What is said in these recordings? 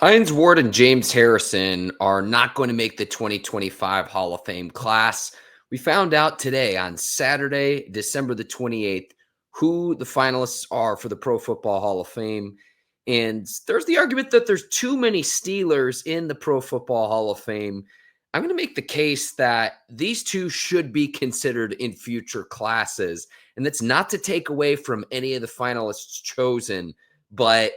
Hines Ward and James Harrison are not going to make the 2025 Hall of Fame class. We found out today on Saturday, December the 28th, who the finalists are for the Pro Football Hall of Fame. And there's the argument that there's too many Steelers in the Pro Football Hall of Fame. I'm going to make the case that these two should be considered in future classes. And that's not to take away from any of the finalists chosen, but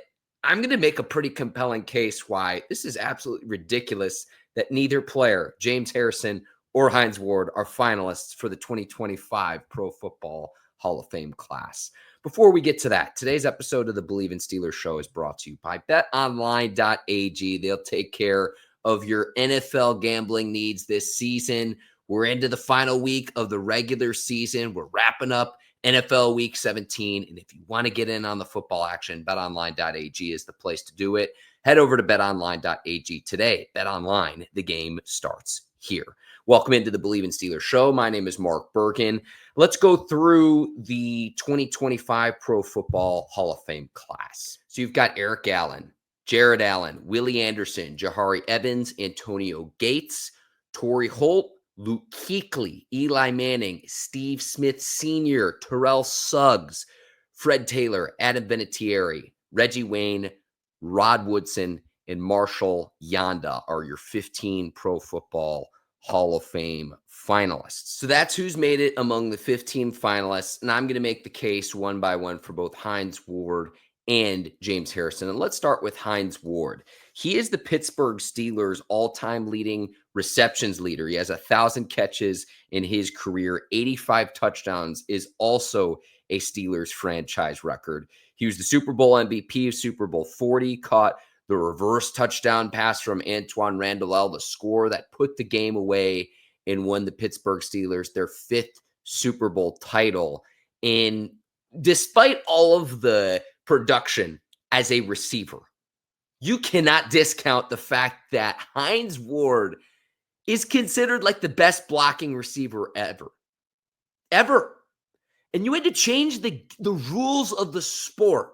I'm going to make a pretty compelling case why this is absolutely ridiculous that neither player, James Harrison or Hines Ward, are finalists for the 2025 Pro Football Hall of Fame class. Before we get to that, today's episode of the Bleav in Steelers show is brought to you by BetOnline.ag. They'll take care of your NFL gambling needs this season. We're into the final week of the regular season. We're wrapping up NFL Week 17, and if you want to get in on the football action, betonline.ag is the place to do it. Head over to betonline.ag today. BetOnline, the game starts here. Welcome into the Bleav in Steelers show. My name is Mark Bergin. Let's go through the 2025 Pro Football Hall of Fame class. So you've got Eric Allen, Jared Allen, Willie Anderson, Jahari Evans, Antonio Gates, Torrey Holt, Luke Kuechly, Eli Manning, Steve Smith Sr., Terrell Suggs, Fred Taylor, Adam Vinatieri, Reggie Wayne, Rod Woodson, and Marshall Yanda are your 15 Pro Football Hall of Fame finalists. So that's who's made it among the 15 finalists, and I'm going to make the case one by one for both Hines Ward and James Harrison. And let's start with Hines Ward. He is the Pittsburgh Steelers' all-time leading receptions leader. He has 1,000 catches in his career. 85 touchdowns is also a Steelers franchise record. He was the Super Bowl MVP of Super Bowl 40, caught the reverse touchdown pass from Antoine Randall, the score that put the game away and won the Pittsburgh Steelers their 5th Super Bowl title. And despite all of the production as a receiver, you cannot discount the fact that Hines Ward is considered like the best blocking receiver ever. Ever. And you had to change the rules of the sport.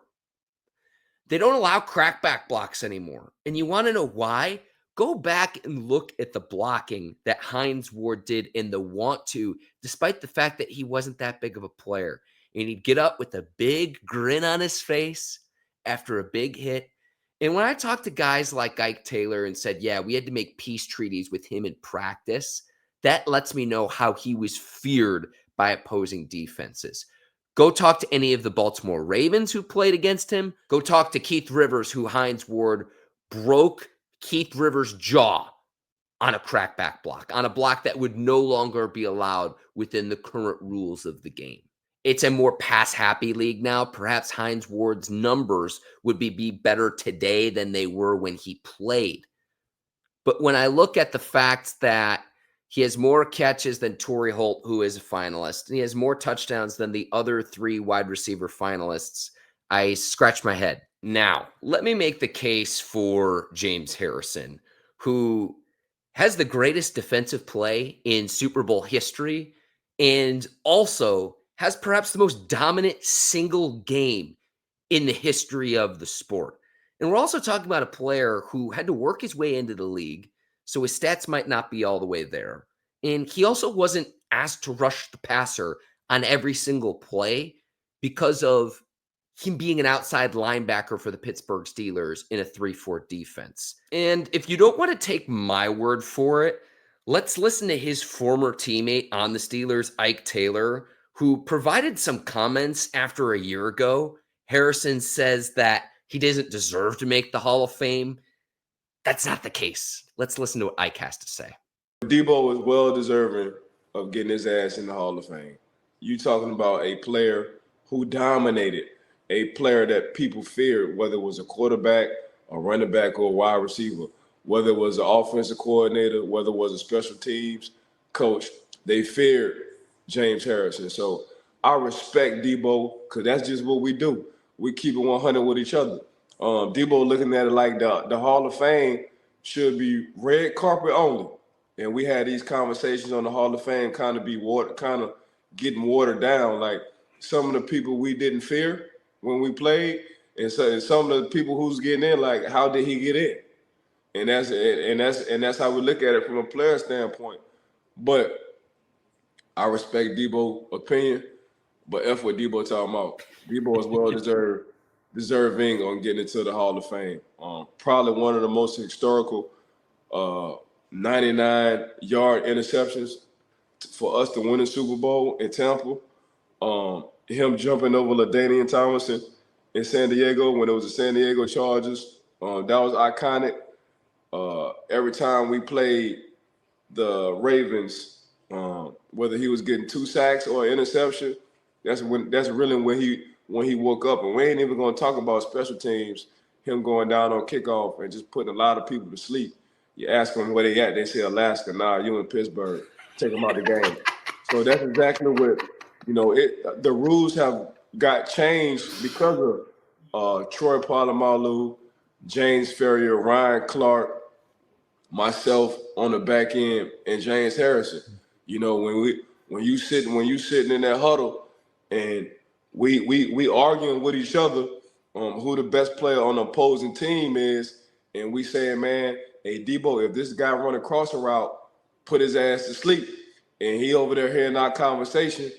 They don't allow crackback blocks anymore. And you want to know why? Go back and look at the blocking that Hines Ward did in the want to, despite the fact that he wasn't that big of a player. And he'd get up with a big grin on his face after a big hit. And when I talked to guys like Ike Taylor and said, yeah, we had to make peace treaties with him in practice, that lets me know how he was feared by opposing defenses. Go talk to any of the Baltimore Ravens who played against him. Go talk to Keith Rivers, who Hines Ward broke Keith Rivers' jaw on a crackback block, on a block that would no longer be allowed within the current rules of the game. It's a more pass-happy league now. Perhaps Hines Ward's numbers would be better today than they were when he played. But when I look at the fact that he has more catches than Torrey Holt, who is a finalist, and he has more touchdowns than the other 3 wide receiver finalists, I scratch my head. Now, let me make the case for James Harrison, who has the greatest defensive play in Super Bowl history and also has perhaps the most dominant single game in the history of the sport. And we're also talking about a player who had to work his way into the league, so his stats might not be all the way there. And he also wasn't asked to rush the passer on every single play because of him being an outside linebacker for the Pittsburgh Steelers in a 3-4 defense. And if you don't want to take my word for it, let's listen to his former teammate on the Steelers, Ike Taylor, who provided some comments after a year ago. Harrison says that he doesn't deserve to make the Hall of Fame. That's not the case. Let's listen to what Ike has to say. Deebo is well deserving of getting his ass in the Hall of Fame. You talking about a player who dominated, a player that people feared, whether it was a quarterback, a running back, or a wide receiver, whether it was an offensive coordinator, whether it was a special teams coach, they feared James Harrison. So I respect Deebo because that's just what we do. We keep it 100 with each other. Deebo looking at it like the Hall of Fame should be red carpet only. And we had these conversations on the Hall of Fame kind of getting watered down. Like some of the people we didn't fear when we played, and so some of the people who's getting in, like, how did he get in? and that's how we look at it from a player standpoint. But I respect Debo's opinion, but F what Debo talking about. Debo is deserving on getting into the Hall of Fame. Probably one of the most historical 99-yard interceptions for us to win the Super Bowl in Tampa. Him jumping over LaDainian Tomlinson in San Diego when it was the San Diego Chargers. That was iconic. Every time we played the Ravens, whether he was getting 2 sacks or an interception, that's really when he woke up. And we ain't even gonna talk about special teams, him going down on kickoff and just putting a lot of people to sleep. You ask them where they at, they say Alaska. Nah, you in Pittsburgh. Take them out the game. So that's exactly what the rules have got changed because of Troy Polamalu, James Ferrier, Ryan Clark, myself on the back end, and James Harrison. When you sitting in that huddle and we arguing with each other who the best player on the opposing team is, and we saying, man, hey Debo, if this guy run across a route, put his ass to sleep, and he over there hearing our conversation,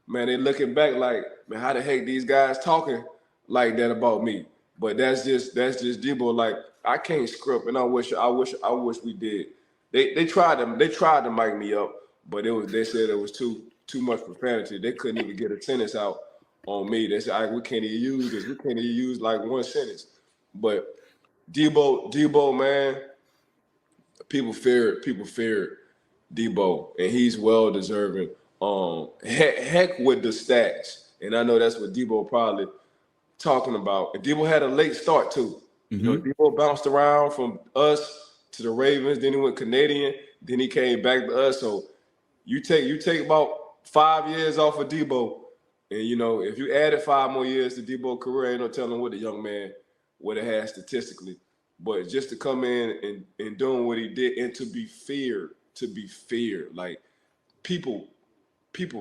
man, they looking back like, man, how the heck these guys talking like that about me? But that's just Debo. Like, I can't script, and I wish we did. They tried to mic me up, but they said it was too much profanity. They couldn't even get a sentence out on me. They said, we can't even use this. We can't even use like one sentence. But Debo, man, people feared Debo, and he's well deserving. Heck with the stats, and I know that's what Debo probably talking about. And Debo had a late start too. Mm-hmm. Debo bounced around from us to the Ravens, then he went Canadian, then he came back to us. So you take about 5 years off of Debo, and if you added 5 more years to Debo's career, ain't no telling what the young man would have had statistically. But just to come in and doing what he did, and to be feared, like people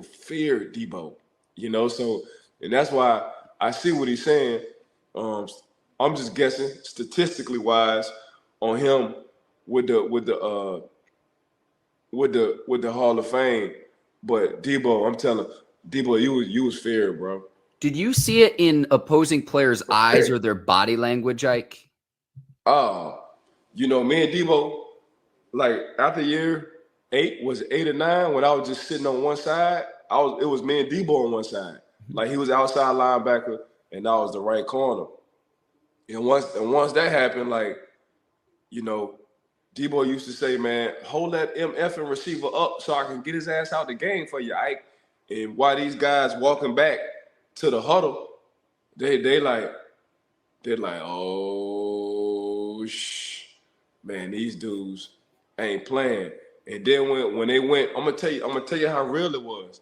fear Debo, so, and that's why I see what he's saying. I'm just guessing statistically wise on him with the Hall of Fame. But Debo, I'm telling Debo, you was feared, bro. Did you see it in opposing players' eyes or their body language, Ike? Me and Debo, like after year 8, was 8 or 9, when I was just sitting on one side, it was me and Debo on one side. Like, he was outside linebacker and I was the right corner. And once that happened, like, Debo used to say, man, hold that MF and receiver up so I can get his ass out the game for you, Ike. And while these guys walking back to the huddle, they're like, oh, man, these dudes ain't playing. And then when they went, I'm gonna tell you how real it was.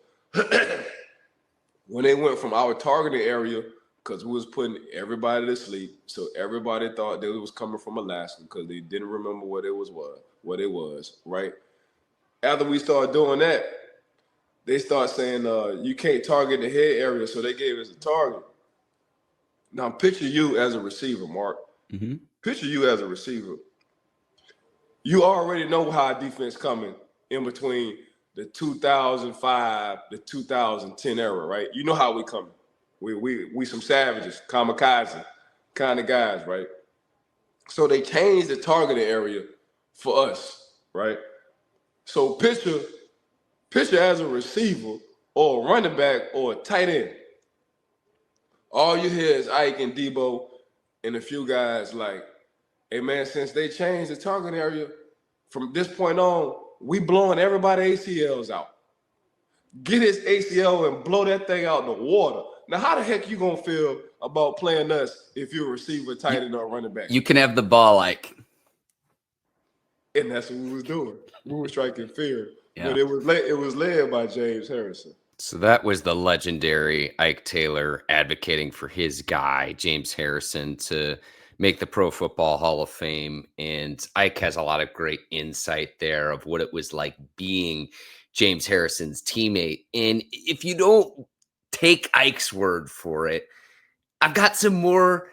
When they went from our targeting area, because we was putting everybody to sleep, so everybody thought that it was coming from Alaska because they didn't remember what it was, right? After we started doing that, they start saying you can't target the head area, so they gave us a target. Now picture you as a receiver, Mark. Mm-hmm. Picture you as a receiver. You already know how defense coming in between the 2005, the 2010 era, right? You know how we coming. We some savages, kamikaze kind of guys, right? So they changed the targeting area for us, right? So picture as a receiver or a running back or a tight end. All you hear is Ike and Debo and a few guys like, hey man, since they changed the target area, from this point on, we blowing everybody ACLs out. Get his ACL and blow that thing out in the water. Now, how the heck you gonna feel about playing us if you're a receiver, tight end, or running back? You can have the ball, Ike. And that's what we was doing. We were striking fear. Yeah. But it was led by James Harrison. So that was the legendary Ike Taylor advocating for his guy, James Harrison, to make the Pro Football Hall of Fame. And Ike has a lot of great insight there of what it was like being James Harrison's teammate. And if you don't take Ike's word for it, I've got some more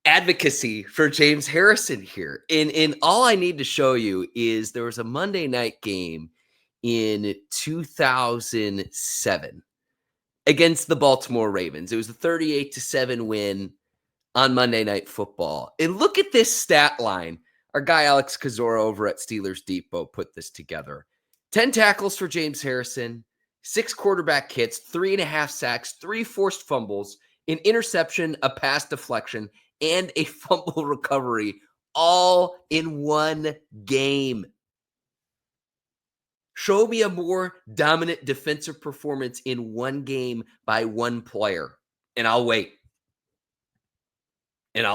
advocacy for James Harrison here. And all I need to show you is there was a Monday night game in 2007 against the Baltimore Ravens. It was a 38-7 win on Monday Night Football. And look at this stat line. Our guy Alex Kozora over at Steelers Depot put this together. 10 tackles for James Harrison, 6 quarterback hits, 3.5 sacks, 3 forced fumbles, an interception, a pass deflection, and a fumble recovery, all in one game. Show me a more dominant defensive performance in one game by one player, and I'll wait. And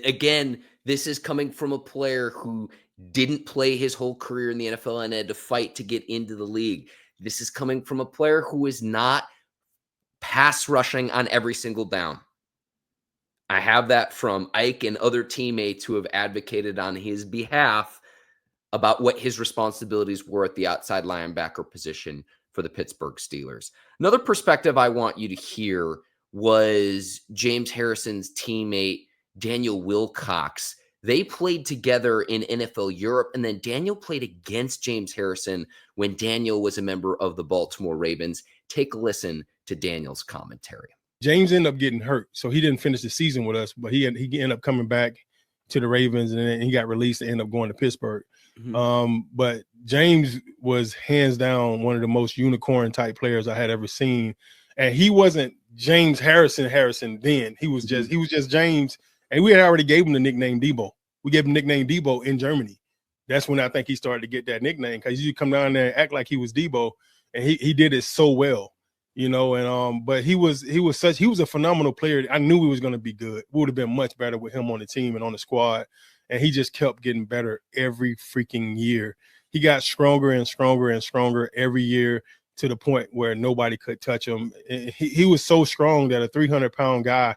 again, this is coming from a player who didn't play his whole career in the NFL and had to fight to get into the league. This is coming from a player who is not pass rushing on every single down. I have that from Ike and other teammates who have advocated on his behalf about what his responsibilities were at the outside linebacker position for the Pittsburgh Steelers. Another perspective I want you to hear was James Harrison's teammate, Daniel Wilcox. They played together in NFL Europe, and then Daniel played against James Harrison when Daniel was a member of the Baltimore Ravens. Take a listen to Daniel's commentary. James ended up getting hurt, so he didn't finish the season with us, but he ended up coming back to the Ravens, and then he got released and ended up going to Pittsburgh. Mm-hmm. But James was hands down one of the most unicorn type players I had ever seen. And he wasn't James Harrison then. He was just James. And we had already gave him the nickname Debo. We gave him the nickname Debo in Germany. That's when I think he started to get that nickname, because you come down there and act like he was Debo, and he did it so well, you know. And but he was a phenomenal player. I knew he was going to be good. We would have been much better with him on the team and on the squad. And he just kept getting better every freaking year. He got stronger and stronger and stronger every year, to the point where nobody could touch him. He was so strong that a 300-pound guy,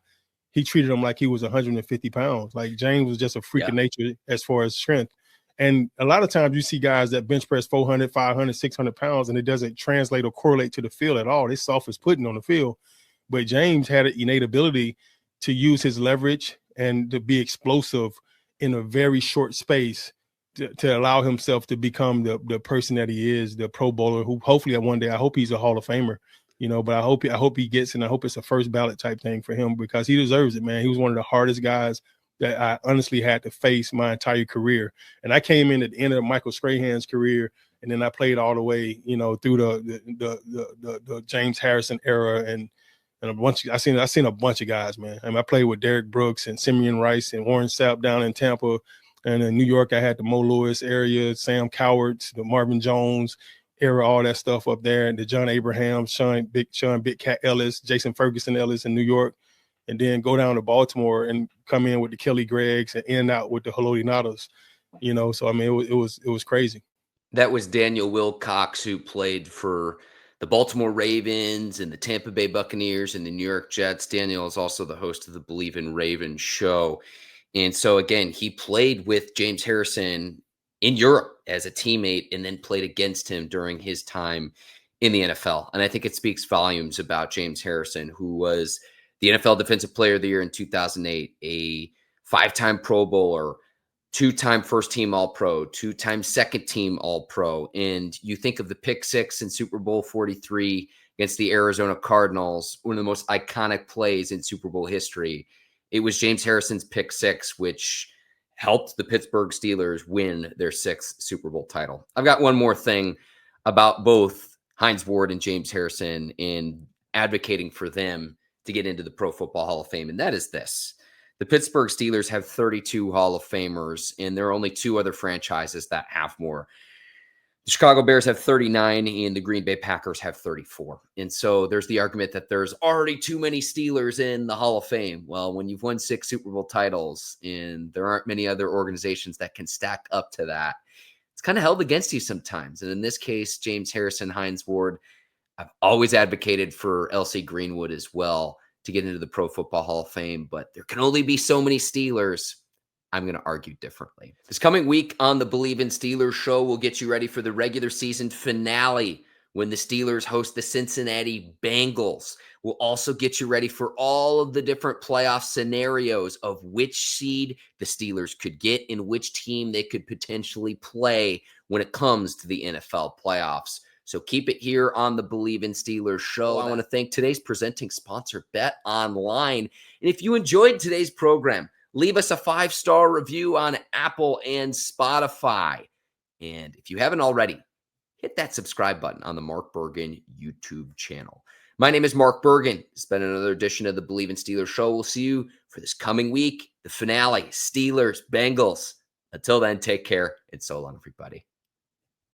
he treated him like he was 150 pounds. Like, James was just a freak of nature as far as strength. And a lot of times you see guys that bench press 400, 500, 600 pounds, and it doesn't translate or correlate to the field at all. They're soft as pudding on the field. But James had an innate ability to use his leverage and to be explosive in a very short space to allow himself to become the person that he is, the Pro Bowler, who hopefully one day, I hope he's a Hall of Famer, you know, but I hope he gets, and I hope it's a first ballot type thing for him, because he deserves it, man. He was one of the hardest guys that I honestly had to face my entire career. And I came in at the end of Michael Strahan's career, and then I played all the way, you know, through the James Harrison era, and a bunch. I seen a bunch of guys, man. I mean, I played with Derek Brooks and Simeon Rice and Warren Sapp down in Tampa, and in New York I had the Mo Lewis area, Sam Cowart, the Marvin Jones era, all that stuff up there, and the John Abraham, Sean Big Cat Ellis, Jason Ferguson Ellis in New York, and then go down to Baltimore and come in with the Kelly Greggs and end out with the Haloti Ngata's, you know. So I mean, it was crazy. That was Daniel Wilcox, who played for the Baltimore Ravens and the Tampa Bay Buccaneers and the New York Jets. Daniel is also the host of the Bleav in Ravens show. And so, again, he played with James Harrison in Europe as a teammate and then played against him during his time in the NFL. And I think it speaks volumes about James Harrison, who was the NFL Defensive Player of the Year in 2008, a 5-time Pro Bowler, 2-time first-team All-Pro, 2-time second-team All-Pro. And you think of the pick six in Super Bowl 43 against the Arizona Cardinals, one of the most iconic plays in Super Bowl history. It was James Harrison's pick six, which helped the Pittsburgh Steelers win their 6th Super Bowl title. I've got one more thing about both Hines Ward and James Harrison in advocating for them to get into the Pro Football Hall of Fame, and that is this. The Pittsburgh Steelers have 32 Hall of Famers, and there are only 2 other franchises that have more. The Chicago Bears have 39, and the Green Bay Packers have 34. And so there's the argument that there's already too many Steelers in the Hall of Fame. Well, when you've won 6 Super Bowl titles and there aren't many other organizations that can stack up to that, it's kind of held against you sometimes. And in this case, James Harrison, Hines Ward, I've always advocated for LC Greenwood as well to get into the Pro Football Hall of Fame, but there can only be so many Steelers. I'm going to argue differently. This coming week on the Bleav in Steelers show, we'll get you ready for the regular season finale when the Steelers host the Cincinnati Bengals. We'll also get you ready for all of the different playoff scenarios of which seed the Steelers could get and which team they could potentially play when it comes to the NFL playoffs. So keep it here on the Bleav in Steelers show. I want to thank today's presenting sponsor, BetOnline. And if you enjoyed today's program, leave us a 5-star review on Apple and Spotify. And if you haven't already, hit that subscribe button on the Mark Bergin YouTube channel. My name is Mark Bergin. It's been another edition of the Bleav in Steelers show. We'll see you for this coming week, the finale, Steelers, Bengals. Until then, take care and so long, everybody.